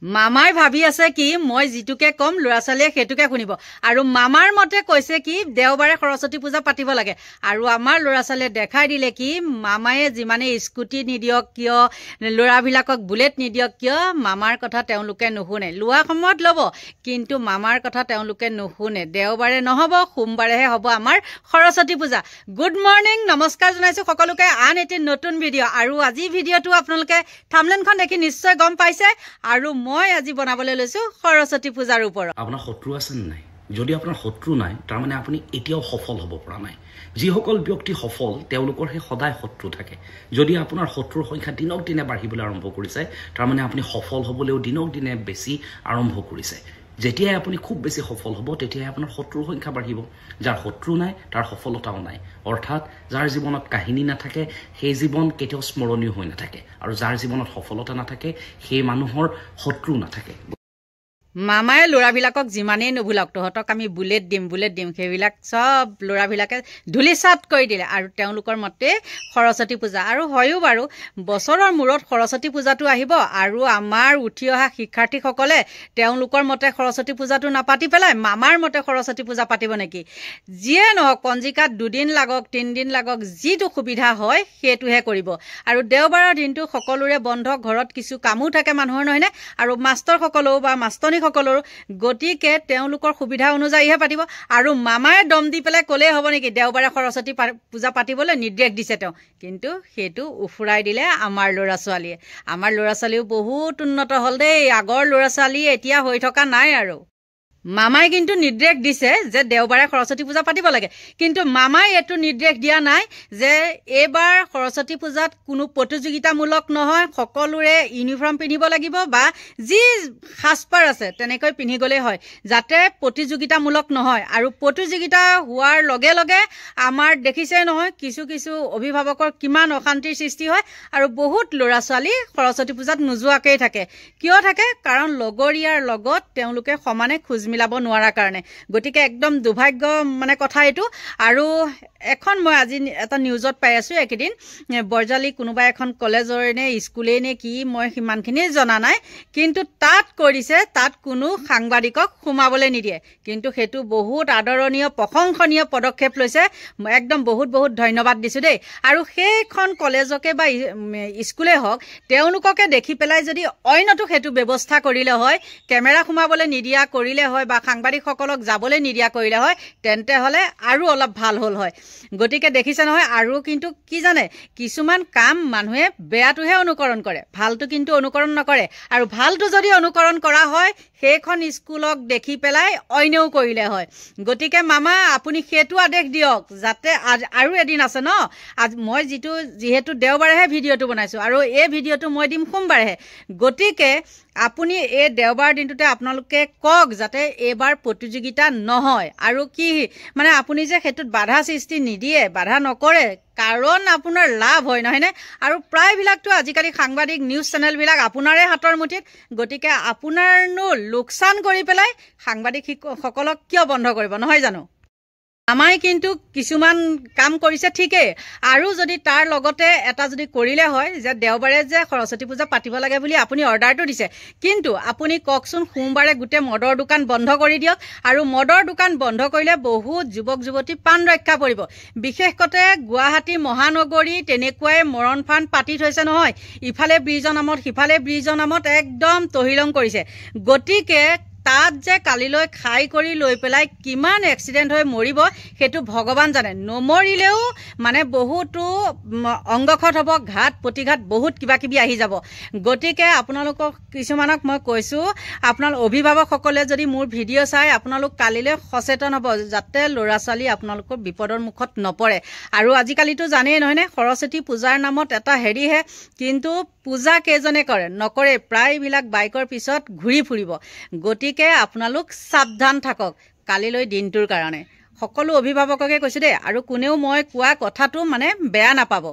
মামাই ভাবি আছে কি মই যেটুকে কম ল'ৰা ছোৱালীয়ে সেটুকে শুনিব আৰু মামাৰ মতে কৈছে কি দেওবাৰে সৰস্বতী পূজা পাতিব লাগে আৰু আমাৰ ল'ৰা ছোৱালীয়ে দেখাই দিলে কি মামায়ে যিমানে স্কুটি নিদিয়ক কিয় ল'ৰাবিলাকক বুলেট নিদিয়ক কিয় মামাৰ কথা তেওঁলোকে নুশুনে লোৱা সময়ত ল'ব কিন্তু মামাৰ কথা তেওঁলোকে নুশুনে দেওবাৰে নহ'ব সোমবাৰেহে হ'ব আমাৰ সৰস্বতী পূজা গুড মৰ্নিং নমস্কাৰ জনাইছো সকলোকে আন এটি নতুন ভিডিঅ' আৰু আজি ভিডিঅ'টো আপোনালোকে থাম্বনেইলখন দেখি নিশ্চয় গম পাইছে আৰু মই আজি বনাবলৈ লৈছো সৰস্বতী পূজাৰ ওপৰত আপোনাৰ শত্ৰু আছে নাই যদি আপোনাৰ শত্ৰু নাই তাৰ মানে আপুনি এতিয়াও সফল হ'ব পৰা নাই যিসকল ব্যক্তি সফল তেওঁলোকৰ হে সদায় শত্ৰু থাকে যদি আপোনাৰ শত্ৰুৰ সংখ্যা দিনক দিনে বাঢ়িবলৈ আৰম্ভ কৰিছে তাৰ মানে আপুনি সফল হ'বলৈও দিনক দিনে বেছি আৰম্ভ কৰিছে যেতিয়াই আপুনি খুব বেছি সফল হ'ব তেতিয়াই আপোনাৰ শত্ৰুৰ সংখ্যা বাঢ়িব যাৰ শত্ৰু নাই তাৰ সফলতাও নাই অৰ্থাৎ যাৰ জীৱনত কাহিনী নাথাকে সেই জীৱন কেতিয়াও স্মৰণীয় হৈ নাথাকে আৰু যাৰ জীৱনত সফলতা নাথাকে সেই মানুহৰ শত্ৰু নাথাকে মামায়ে ল'ৰাবিলাকক যিমানেই নুভুলক তহঁতক আমি বুলেট দিম সেইবিলাক সব ল'ৰাবিলাকে ধুলিচাত কৰি দিলে আৰু তেওঁলোকৰ মতে সৰস্বতী পূজা আৰু হয়ও বাৰু বছৰৰ মূৰত সৰস্বতী পূজাটো আহিব আৰু আমাৰ উঠি অহা শিক্ষাৰ্থীসকলে তেওঁলোকৰ মতে সৰস্বতী পূজাটো নাপাতি পেলাই মামাৰ মতে সৰস্বতী পূজা পাতিব নেকি যিয়ে নহওক পঞ্জিকাত 2 দিন লাগক 3 দিন লাগক যিটো সুবিধা হয় সেইটোহে কৰিব আৰু দেওবাৰৰ দিনটো সকলোৰে বন্ধ ঘৰত কিছু কামো থাকে মানুহৰ নহয়নে আৰু মাষ্টৰসকলেও বা মাষ্টনী সকলৰ গতিকে তেওঁলোকৰ সুবিধা অনুযায়ীহে পাতিব আৰু মামায়ে দম দি পেলাই ক'লে হ'ব নেকি দেওবাৰে সৰস্বতী পূজা পাতিবলৈ নিৰ্দেশ দিছে তেওঁ কিন্তু সেইটো উফুৰাই দিলে আমাৰ ল'ৰা ছোৱালীও বহুত উন্নত হ'ল দেই আগৰ ল'ৰা ছোৱালী এতিয়া হৈ থকা নাই আৰু মামাই কিন্তু নিৰ্দেশ দিছে যে দেওবাৰে সৰস্বতী পূজা পাতিব লাগে কিন্তু মামাই এটো নিৰ্দেশ দিয়া নাই যে এবাৰ সৰস্বতী পূজাত কোনো প্ৰতিযোগিতামূলক নহয় সকলোৰে ইউনিফৰ্ম পিন্ধিব লাগিব বা যি সাজপাৰ আছে তেনেকৈ পিন্ধি গ'লে হয় যাতে প্ৰতিযোগিতামূলক নহয় আৰু প্ৰতিযোগিতা হোৱাৰ লগে লগে আমাৰ দেখিছে নহয় কিছু অভিভাৱকৰ কিমান অশান্তিৰ সৃষ্টি হয় আৰু বহুত ল'ৰা ছোৱালী সৰস্বতী পূজাত নোযোৱাকৈ থাকে কিয় থাকে কাৰণ লগৰীয়াৰ লগত তেওঁলোকে সমানে খোজ মিলাব নোৱাৰা কাৰণে গতিকে একদম দুৰ্ভাগ্য মানে কথা এইটো আৰু এখন মই আজি এটা নিউজত পাই আছো একেদিন বৰজালি কোনোবা এখন কলেজৰ নে স্কুলেই নে কি মই সিমানখিনি জনা নাই কিন্তু তাত কোনো সাংবাদিকক সোমাবলৈ নিদিয়ে কিন্তু সেইটো বহুত আদৰণীয় প্ৰশংসনীয় পদক্ষেপ লৈছে একদম বহুত ধন্যবাদ দিছো দেই আৰু সেইখন কলেজকে বা স্কুলে হওক তেওঁলোককে দেখি পেলাই যদি অন্যটো সেইটো ব্যৱস্থা কৰিলে হয় কেমেৰা সোমাবলৈ নিদিয়া কৰিলে হয় বা সাংবাদিকসকলক যাবলৈ নিদিয়া কৰিলে হয় তেন্তে হলে আৰু অলপ ভাল হ'ল হয় গতিকে দেখিছে নহয় আৰু কিন্তু কি জানে কিছুমান কাম মানুহে বেয়াটোহে অনুকৰণ কৰে ভালটো কিন্তু অনুকৰণ নকৰে আৰু ভালটো যদি অনুকৰণ কৰা হয় সেইখন স্কুলক দেখি পেলাই অন্যও কৰিলে হয় গতিকে মামা আপুনি সেইটো আদেশ দিয়ক যাতে আৰু এদিন আছে ন আজ মই যিহেতু দেওবাৰেহে ভিডিঅ'টো বনাইছো আৰু এই ভিডিঅ'টো মই দিম সোমবাৰেহে গতিকে আপুনি এই দেওবাৰ দিনটোতে আপোনালোকে কওক যাতে এবাৰ প্ৰতিযোগিতা নহয় আৰু কি মানে আপুনি যে হেতুত বাধা সৃষ্টি নিদিয়ে বাধা নকৰে কাৰণ আপোনাৰ লাভ হয় নহয়নে আৰু প্ৰায়বিলাকতো আজিকালি সাংবাদিক নিউজ চেনেলবিলাক আপোনাৰে হাতৰ মুঠিত গতিকে আপোনাৰনো লোকচান কৰি পেলাই সাংবাদিক সকলক কিয় বন্ধ কৰিব নহয় জানো আমাই কিন্তু কিছুমান কাম কৰিছে ঠিকেই আৰু যদি তাৰ লগতে এটা যদি কৰিলে হয় যে দেওবাৰে যে সৰস্বতী পূজা পাতিব লাগে বুলি আপুনি অৰ্ডাৰটো দিছে কিন্তু আপুনি কওকচোন সোমবাৰে গোটেই মদৰ দোকান বন্ধ কৰি দিয়ক আৰু মদৰ দোকান বন্ধ কৰিলে বহুত যুৱক যুৱতী প্ৰাণ ৰক্ষা পৰিব বিশেষকৈ গুৱাহাটী মহানগৰী তেনেকুৱাই মৰণ ফান পাতি থৈছে নহয় ইফালে ব্ৰিজৰ নামত সিফালে ব্ৰিজৰ নামত একদম তহিলং কৰিছে গতিকে তাত যে কালিলৈ খাই কৰি লৈ পেলাই কিমান এক্সিডেণ্ট হৈ মৰিব সেইটো ভগৱান জানে নমৰিলেও মানে বহুতো অংগক্ষত হ'ব ঘাট প্ৰতিঘাত বহুত কিবাকিবি আহি যাব গতিকে আপোনালোকক কিছুমানক মই কৈছোঁ আপোনালোক অভিভাৱকসকলে যদি মোৰ ভিডিঅ' চাই আপোনালোক কালিলৈ সচেতন হ'ব যাতে ল'ৰা ছোৱালী আপোনালোকৰ বিপদৰ মুখত নপৰে আৰু আজিকালিতো জানেই নহয়নে সৰস্বতী পূজাৰ নামত এটা হেৰিহে কিন্তু পূজা কেইজনে নকৰে প্ৰায়বিলাক বাইকৰ পিছত ঘূৰি ফুৰিব গতিকে আপোনালোক সাৱধান থাকক কালিলৈ দিনটোৰ কাৰণে সকলো অভিভাৱককে কৈছো দেই আৰু কোনেও মই কোৱা কথাটো মানে বেয়া নাপাব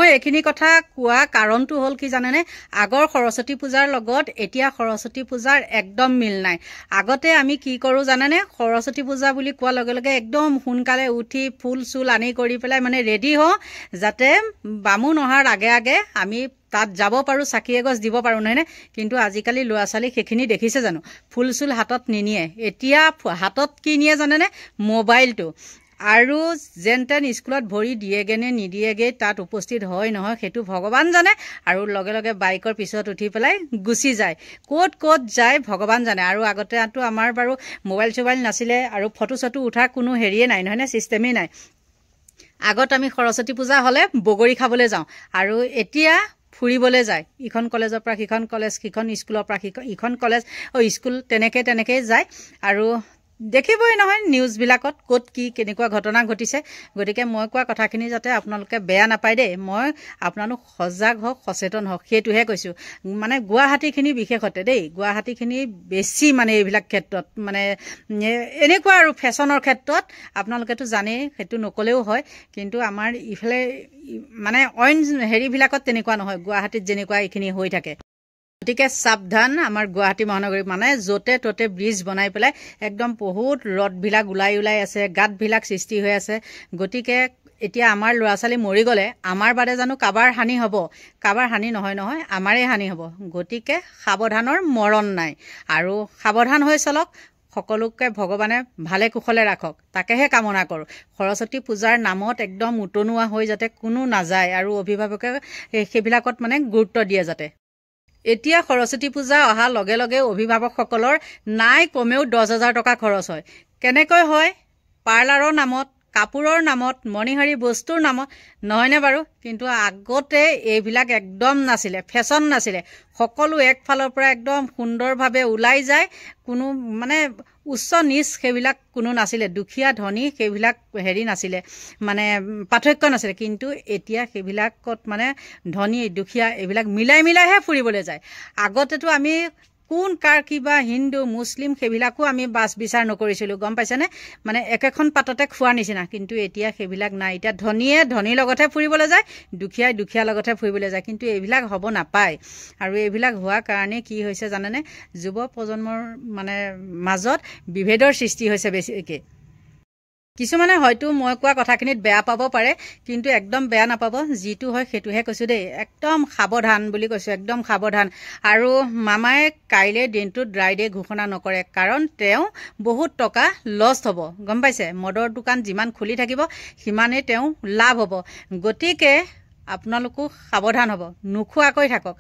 মই এইখিনি কথা কোৱা কাৰণটো হ'ল কি জানেনে, আগৰ সৰস্বতী পূজাৰ লগত এতিয়া সৰস্বতী পূজাৰ একদম মিল নাই। আগতে আমি কি কৰোঁ জানেনে, সৰস্বতী পূজা বুলি কোৱাৰ লগে লগে একদম সোনকালে উঠি ফুল চুল আনি কৰি পেলাই মানে ৰেডি হওঁ, যাতে বামুণ অহাৰ আগে আগে আমি তাত যাব পাৰোঁ, চাকি এগছ দিব পাৰোঁ, নহয়নে? কিন্তু আজিকালি ল'ৰা ছোৱালীক সেইখিনি দেখিছে জানো? ফুল চুল হাতত নিনিয়ে। এতিয়া হাতত কি নিয়ে জানেনে? মোবাইলটো। আৰু যেন তেন স্কুলত ভৰি দিয়েগে নে নিদিয়েগৈ, তাত উপস্থিত হয় নহয় সেইটো ভগৱান জানে। আৰু লগে লগে বাইকৰ পিছত উঠি পেলাই গুচি যায়। ক'ত ক'ত যায় ভগৱান জানে। আৰু আগতেতো আমাৰ বাৰু মোবাইল চোবাইল নাছিলে আৰু ফটো চটো উঠাৰ কোনো হেৰিয়ে নাই, নহয়নে? ছিষ্টেমেই নাই। আগত আমি সৰস্বতী পূজা হ'লে বগৰী খাবলৈ যাওঁ, আৰু এতিয়া ফুৰিবলৈ যায়। ইখন কলেজৰ পৰা সিখন কলেজ, সিখন স্কুলৰ পৰা ইখন কলেজ, স্কুল, তেনেকৈ যায়। আৰু দেখিবই নহয় নিউজবিলাকত ক'ত কি কেনেকুৱা ঘটনা ঘটিছে। গতিকে মই কোৱা কথাখিনি যাতে আপোনালোকে বেয়া নাপায় দেই। মই আপোনালোক সজাগ হওক, সচেতন হওক, সেইটোহে কৈছোঁ। মানে গুৱাহাটীখিনি বিশেষতে দেই, গুৱাহাটীখিনি বেছি মানে এইবিলাক ক্ষেত্ৰত মানে এনেকুৱা আৰু ফেশ্বনৰ ক্ষেত্ৰত আপোনালোকেতো জানেই, সেইটো নক'লেও হয়। কিন্তু আমাৰ ইফালে মানে অইন হেৰিবিলাকত তেনেকুৱা নহয়, গুৱাহাটীত যেনেকুৱা এইখিনি হৈ থাকে। গতিকে সাৱধান। আমাৰ গুৱাহাটী মহানগৰী মানে য'তে ত'তে ব্ৰিজ বনাই পেলাই একদম বহুত ৰদবিলাক ওলাই আছে, গাঁতবিলাক সৃষ্টি হৈ আছে। গতিকে এতিয়া আমাৰ ল'ৰা ছোৱালী মৰি গ'লে আমাৰ বাদে জানো কাৰোবাৰ হানি হ'ব? কাৰোবাৰ হানি নহয়, আমাৰেই হানি হ'ব। গতিকে সাৱধানৰ মৰণ নাই, আৰু সাৱধান হৈ চলক। সকলোকে ভগৱানে ভালে কুশলে ৰাখক, তাকেহে কামনা কৰোঁ। সৰস্বতী পূজাৰ নামত একদম উতনুৱা হৈ যাতে কোনো নাযায়, আৰু অভিভাৱকে সেইবিলাকত মানে গুৰুত্ব দিয়ে যাতে। এতিয়া সৰস্বতী পূজা অহাৰ লগে লগে অভিভাৱকসকলৰ নাই কমেও 10,000 টকা খৰচ হয়। কেনেকৈ হয়? পাৰ্লাৰৰ নামত, কাপোৰৰ নামত, মণিহাৰী বস্তুৰ নামত, নহয়নে বাৰু? কিন্তু আগতে এইবিলাক একদম নাছিলে, ফেশ্বন নাছিলে। সকলো একফালৰ পৰা একদম সুন্দৰভাৱে ওলাই যায়। কোনো মানে উচ্চ নিচ সেইবিলাক কোনো নাছিলে, দুখীয়া ধনী সেইবিলাক হেৰি নাছিলে, মানে পাৰ্থক্য নাছিলে। কিন্তু এতিয়া সেইবিলাকত মানে ধনী দুখীয়া এইবিলাক মিলাইহে ফুৰিবলৈ যায়। আগতেতো আমি কোন কাৰ কিবা হিন্দু মুছলিম সেইবিলাকো আমি বাছ বিচাৰ নকৰিছিলোঁ, গম পাইছেনে? মানে একেখন পাততে খোৱাৰ নিচিনা। কিন্তু এতিয়া সেইবিলাক নাই। এতিয়া ধনীয়ে ধনীৰ লগতহে ফুৰিবলৈ যায়, দুখীয়াই দুখীয়াৰ লগতহে ফুৰিবলৈ যায়। কিন্তু এইবিলাক হ'ব নাপায়। আৰু এইবিলাক হোৱাৰ কাৰণে কি হৈছে জানেনে? যুৱ প্ৰজন্মৰ মানে মাজত বিভেদৰ সৃষ্টি হৈছে বেছিকৈ। কিছুমানে হয়তো মই কোৱা কথাখিনিত বেয়া পাব পাৰে, কিন্তু একদম বেয়া নাপাব। যিটো হয় সেইটোহে কৈছোঁ দেই। একদম সাৱধান বুলি কৈছোঁ, একদম সাৱধান। আৰু মামাই কাইলৈ দিনটোত ড্ৰাই ডে ঘোষণা নকৰে, কাৰণ তেওঁ বহুত টকা লছ হ'ব, গম পাইছে? মদৰ দোকান যিমান খুলি থাকিব সিমানেই তেওঁ লাভ হ'ব। গতিকে আপোনালোকো সাৱধান হ'ব, নোখোৱাকৈ থাকক।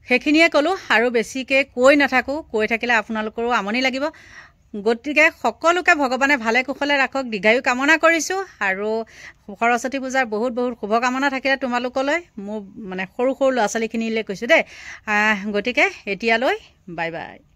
সেইখিনিয়ে ক'লোঁ, আৰু বেছিকৈ কৈ নাথাকোঁ। কৈ থাকিলে আপোনালোকৰো আমনি লাগিব। গতিকে সকলোকে ভগৱানে ভালে কুশলে ৰাখক, দীৰ্ঘায়ু কামনা কৰিছোঁ। আৰু সৰস্বতী পূজাৰ বহুত বহুত শুভকামনা থাকিলে তোমালোকলৈ, মোৰ মানে সৰু সৰু ল'ৰা ছোৱালীখিনিলৈ কৈছোঁ দেই। গতিকে এতিয়ালৈ বাই বাই।